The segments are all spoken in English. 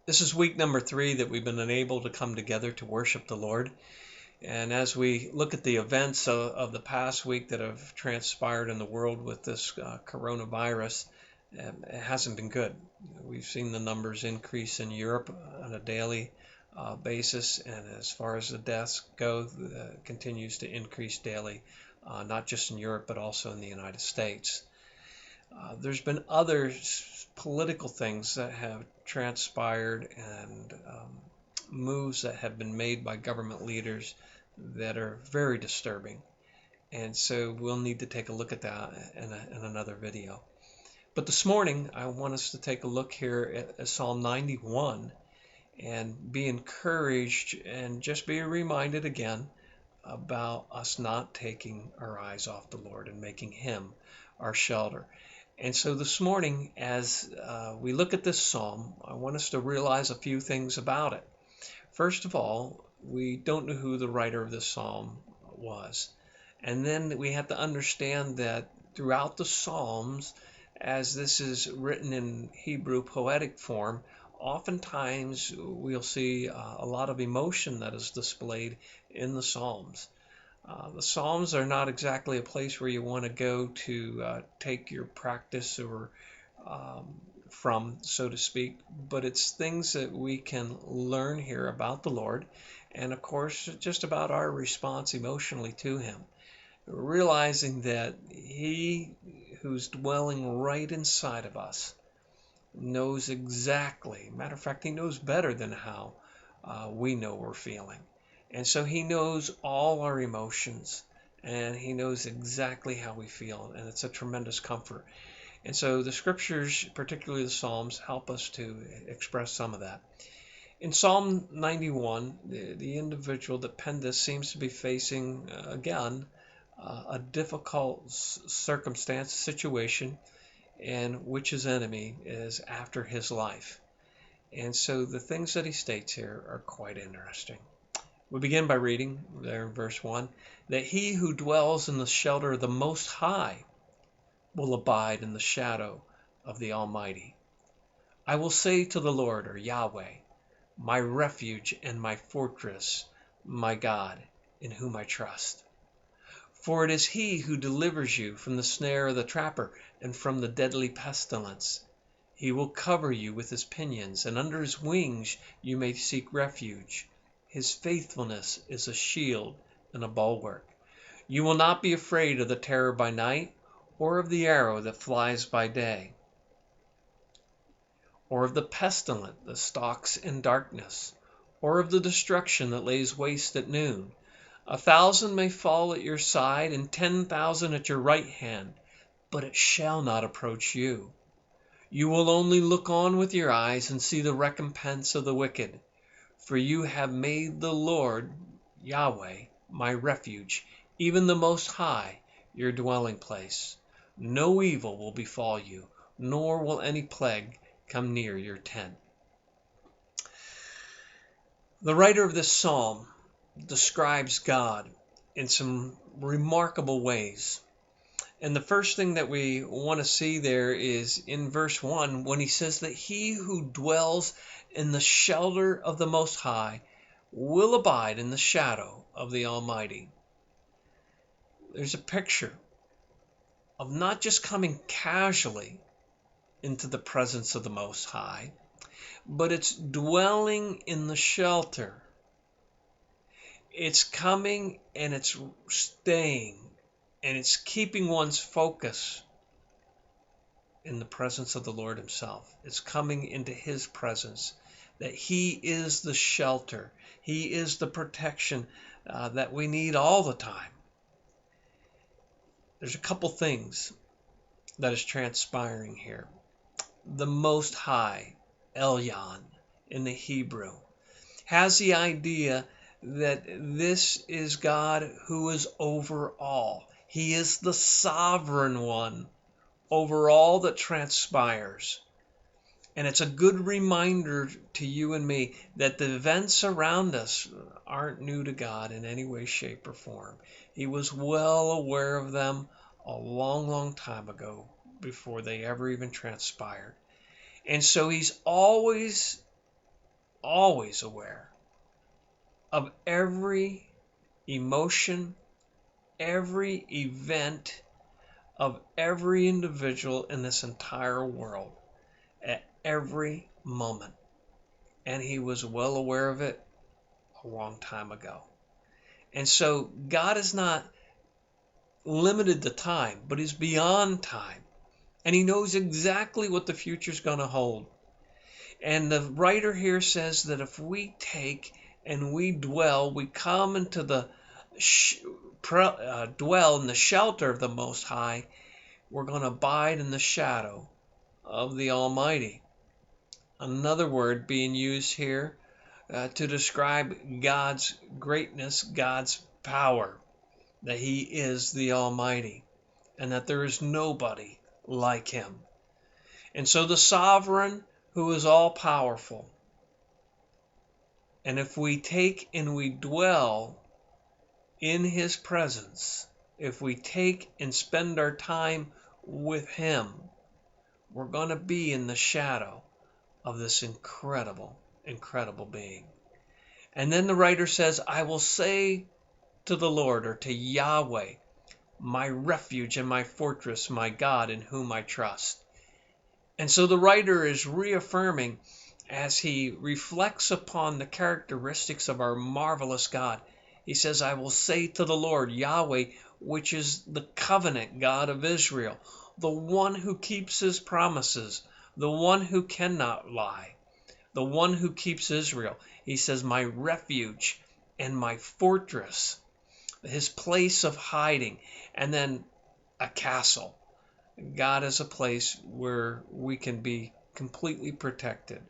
This is week number 3 that we've been unable to come together to worship the Lord. And as we look at the events of the past week that have transpired in the world with this coronavirus, it hasn't been good. We've seen the numbers increase in Europe on a daily basis, and as far as the deaths go, continues to increase daily, not just in Europe but also in the United States. There's been other political things that have transpired and moves that have been made by government leaders that are very disturbing. And so we'll need to take a look at that in another video. But this morning, I want us to take a look here at Psalm 91 and be encouraged and just be reminded again about us not taking our eyes off the Lord and making Him our shelter. And so this morning, as we look at this psalm, I want us to realize a few things about it. First of all, we don't know who the writer of this psalm was. And then we have to understand that throughout the Psalms, as this is written in Hebrew poetic form, oftentimes we'll see a lot of emotion that is displayed in the Psalms. The Psalms are not exactly a place where you want to go to take your practice or from, so to speak, but it's things that we can learn here about the Lord and, of course, just about our response emotionally to Him. Realizing that He who's dwelling right inside of us knows exactly, matter of fact, He knows better than how we know we're feeling. And so He knows all our emotions and He knows exactly how we feel, and it's a tremendous comfort. And so the scriptures, particularly the Psalms, help us to express some of that. In Psalm 91, the individual that penned this seems to be facing, again, a difficult circumstance, situation, in which his enemy is after his life. And so the things that he states here are quite interesting. We begin by reading there in verse 1, that he who dwells in the shelter of the Most High will abide in the shadow of the Almighty. I will say to the Lord, or Yahweh, my refuge and my fortress, my God, in whom I trust. For it is He who delivers you from the snare of the trapper and from the deadly pestilence. He will cover you with His pinions, and under His wings you may seek refuge. His faithfulness is a shield and a bulwark. You will not be afraid of the terror by night, or of the arrow that flies by day, or of the pestilence that stalks in darkness, or of the destruction that lays waste at noon. 1,000 may fall at your side, and 10,000 at your right hand, but it shall not approach you. You will only look on with your eyes and see the recompense of the wicked. For you have made the Lord, Yahweh, my refuge, even the Most High, your dwelling place. No evil will befall you, nor will any plague come near your tent. The writer of this psalm describes God in some remarkable ways. And the first thing that we want to see there is in verse 1 when he says that he who dwells in the shelter of the Most High will abide in the shadow of the Almighty. There's a picture of not just coming casually into the presence of the Most High, but it's dwelling in the shelter. It's coming and it's staying, and it's keeping one's focus in the presence of the Lord Himself. It's coming into His presence, that He is the shelter. He is the protection that we need all the time. There's a couple things that is transpiring here. The Most High, Elyon in the Hebrew, has the idea that this is God who is over all. He is the sovereign one over all that transpires. And it's a good reminder to you and me that the events around us aren't new to God in any way, shape, or form. He was well aware of them a long, long time ago before they ever even transpired. And so He's always always aware of every emotion, every event of every individual in this entire world at every moment. And he was well aware of it a long time ago. And so God is not limited to time, but he's beyond time. And he knows exactly what the future is going to hold. And the writer here says that if we take and we dwell, we come into the dwell in the shelter of the Most High, we're going to abide in the shadow of the Almighty. Another word being used here to describe God's greatness, God's power, that he is the Almighty, and that there is nobody like him. And so the sovereign who is all powerful, and if we take and we dwell in his presence, if we take and spend our time with him, we're going to be in the shadow of this incredible, incredible being. And then the writer says, I will say to the Lord, or to Yahweh, my refuge and my fortress, my God in whom I trust. And so the writer is reaffirming, as he reflects upon the characteristics of our marvelous God, he says, I will say to the Lord, Yahweh, which is the covenant God of Israel, the one who keeps his promises, the one who cannot lie, the one who keeps Israel. He says, my refuge and my fortress, his place of hiding, and then a castle. God is a place where we can be completely protected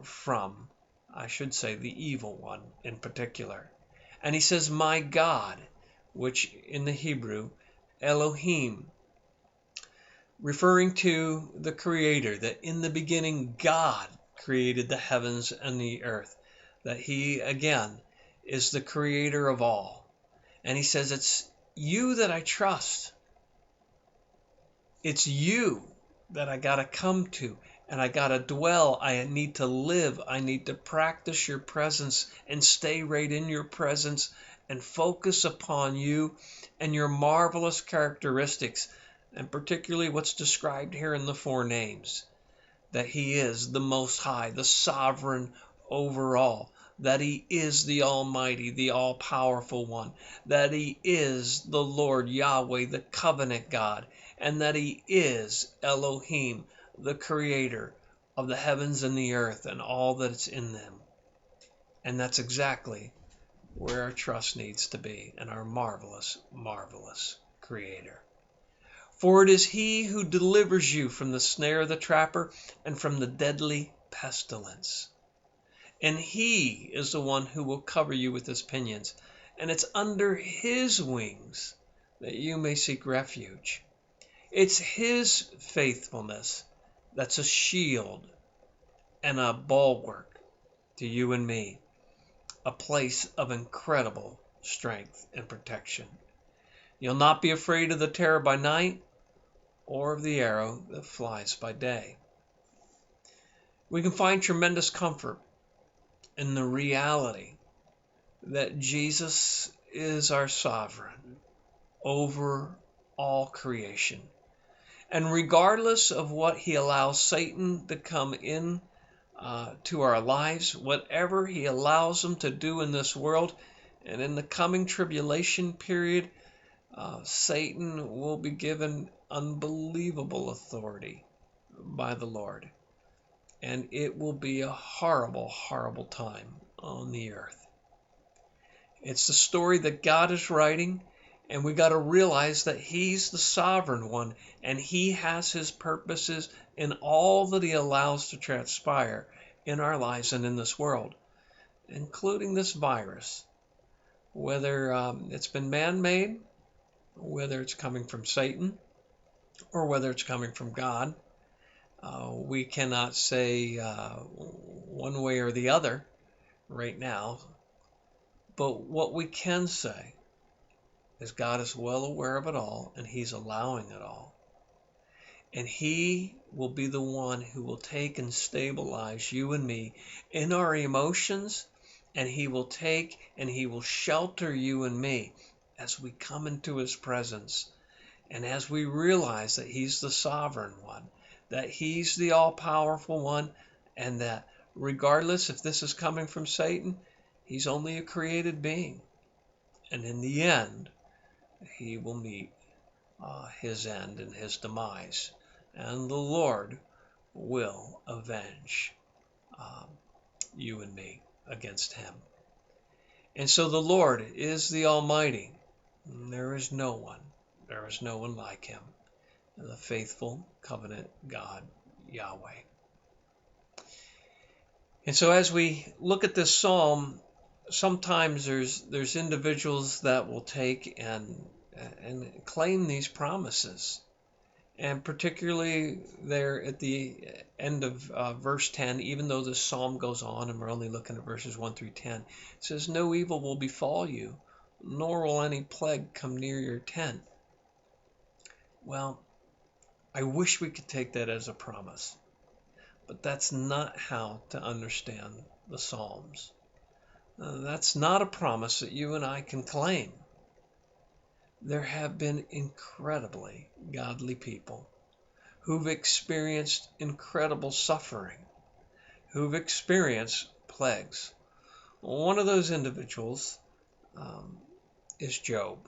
from, I should say, the evil one in particular. And he says, my God, which in the Hebrew, Elohim, referring to the Creator, that in the beginning God created the heavens and the earth, that he, again, is the creator of all. And he says, it's you that I trust. It's you that I got to come to, and I got to dwell. I need to live. I need to practice your presence and stay right in your presence and focus upon you and your marvelous characteristics, and particularly what's described here in the four names, that he is the Most High, the sovereign over all, that he is the Almighty, the all-powerful one, that he is the Lord Yahweh, the covenant God, and that he is Elohim, the creator of the heavens and the earth and all that's in them. And that's exactly where our trust needs to be, in our marvelous, marvelous creator. For it is he who delivers you from the snare of the trapper and from the deadly pestilence. And he is the one who will cover you with his pinions, and it's under his wings that you may seek refuge. It's his faithfulness that's a shield and a bulwark to you and me, a place of incredible strength and protection. You'll not be afraid of the terror by night, or of the arrow that flies by day. We can find tremendous comfort in the reality that Jesus is our sovereign over all creation. And regardless of what he allows Satan to come in to our lives, whatever he allows him to do in this world, and in the coming tribulation period, Satan will be given unbelievable authority by the Lord. And it will be a horrible, horrible time on the earth. It's the story that God is writing, and we got to realize that he's the sovereign one, and he has his purposes in all that he allows to transpire in our lives and in this world, including this virus, whether it's been man-made, whether it's coming from Satan, or whether it's coming from God. We cannot say one way or the other right now, but what we can say is God is well aware of it all, and he's allowing it all. And he will be the one who will take and stabilize you and me in our emotions, and he will take and he will shelter you and me as we come into his presence, and as we realize that he's the sovereign one, that he's the all-powerful one, and that regardless if this is coming from Satan, he's only a created being. And in the end, he will meet his end and his demise. And the Lord will avenge um, you and me against him. And so the Lord is the Almighty. There is no one. There is no one like him. The faithful covenant God, Yahweh. And so as we look at this psalm, sometimes there's individuals that will take and claim these promises. And particularly there at the end of verse 10, even though this psalm goes on and we're only looking at verses 1 through 10, it says, "No evil will befall you, nor will any plague come near your tent." Well, I wish we could take that as a promise, but that's not how to understand the Psalms. That's not a promise that you and I can claim. There have been incredibly godly people who've experienced incredible suffering, who've experienced plagues. One of those individuals is Job.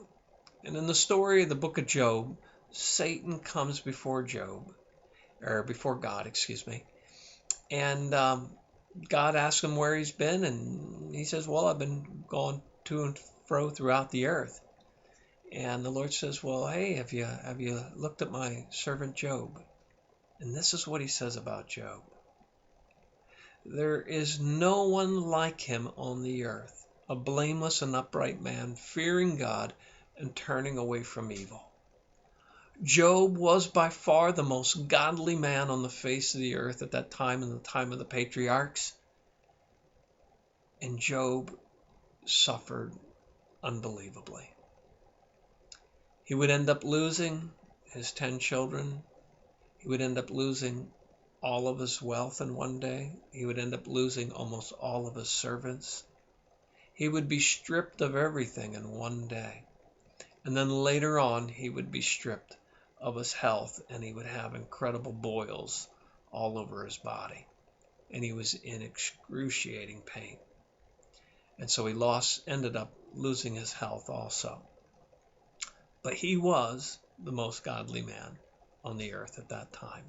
And in the story of the book of Job, Satan comes before God, and God asks him where he's been, and he says, "Well, I've been going to and fro throughout the earth." And the Lord says, "Well, hey, have you looked at my servant Job?" And this is what he says about Job. "There is no one like him on the earth, a blameless and upright man, fearing God and turning away from evil." Job was by far the most godly man on the face of the earth at that time, in the time of the patriarchs. And Job suffered unbelievably. He would end up losing his 10 children. He would end up losing all of his wealth in one day. He would end up losing almost all of his servants. He would be stripped of everything in one day. And then later on, he would be stripped of his health, and he would have incredible boils all over his body. And he was in excruciating pain. And so he ended up losing his health also. But he was the most godly man on the earth at that time.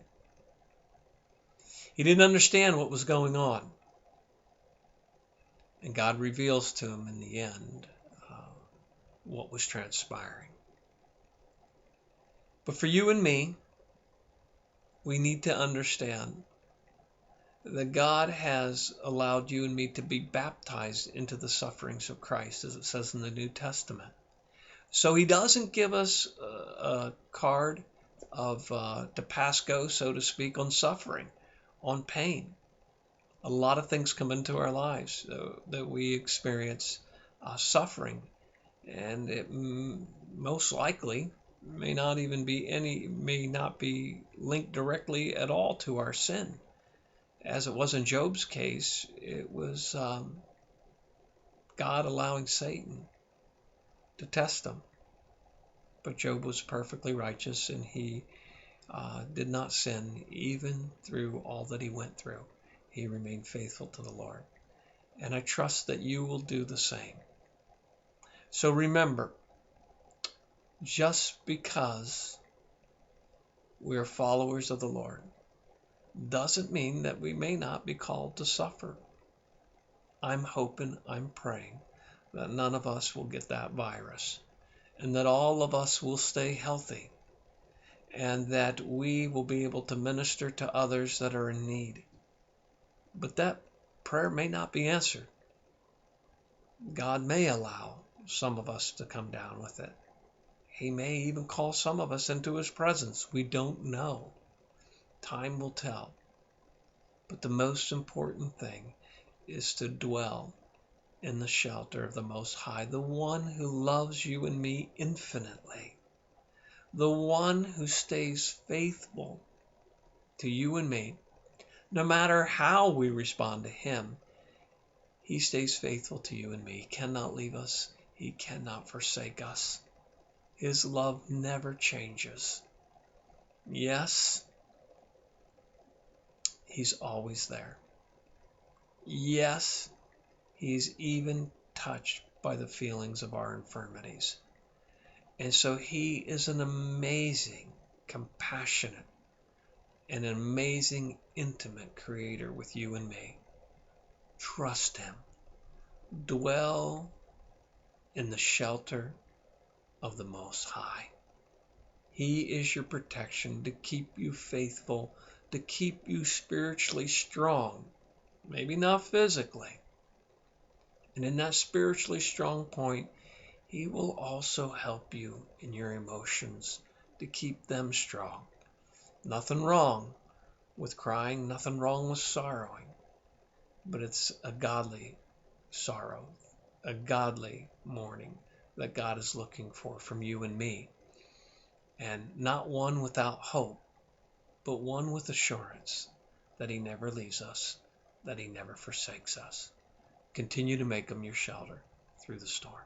He didn't understand what was going on. And God reveals to him in the end what was transpiring. But for you and me, we need to understand that God has allowed you and me to be baptized into the sufferings of Christ, as it says in the New Testament. So he doesn't give us a card to pass go, so to speak, on suffering, on pain. A lot of things come into our lives that we experience suffering, and it most likely may not be linked directly at all to our sin. As it was in Job's case, it was God allowing Satan to test him. But Job was perfectly righteous, and he did not sin even through all that he went through. He remained faithful to the Lord. And I trust that you will do the same. So remember, just because we are followers of the Lord doesn't mean that we may not be called to suffer. I'm hoping, I'm praying that none of us will get that virus, and that all of us will stay healthy, and that we will be able to minister to others that are in need. But that prayer may not be answered. God may allow some of us to come down with it. He may even call some of us into his presence. We don't know. Time will tell. But the most important thing is to dwell in the shelter of the Most High, the one who loves you and me infinitely, the one who stays faithful to you and me. No matter how we respond to him, he stays faithful to you and me. He cannot leave us. He cannot forsake us. His love never changes. Yes, he's always there. Yes, he's even touched by the feelings of our infirmities. And so he is an amazing, compassionate, and an amazing, intimate creator with you and me. Trust him. Dwell in the shelter of the Most High. He is your protection to keep you faithful, to keep you spiritually strong, maybe not physically. And in that spiritually strong point, he will also help you in your emotions to keep them strong. Nothing wrong with crying, nothing wrong with sorrowing, but it's a godly sorrow, a godly mourning that God is looking for from you and me. And not one without hope, but one with assurance that he never leaves us, that he never forsakes us. Continue to make him your shelter through the storm.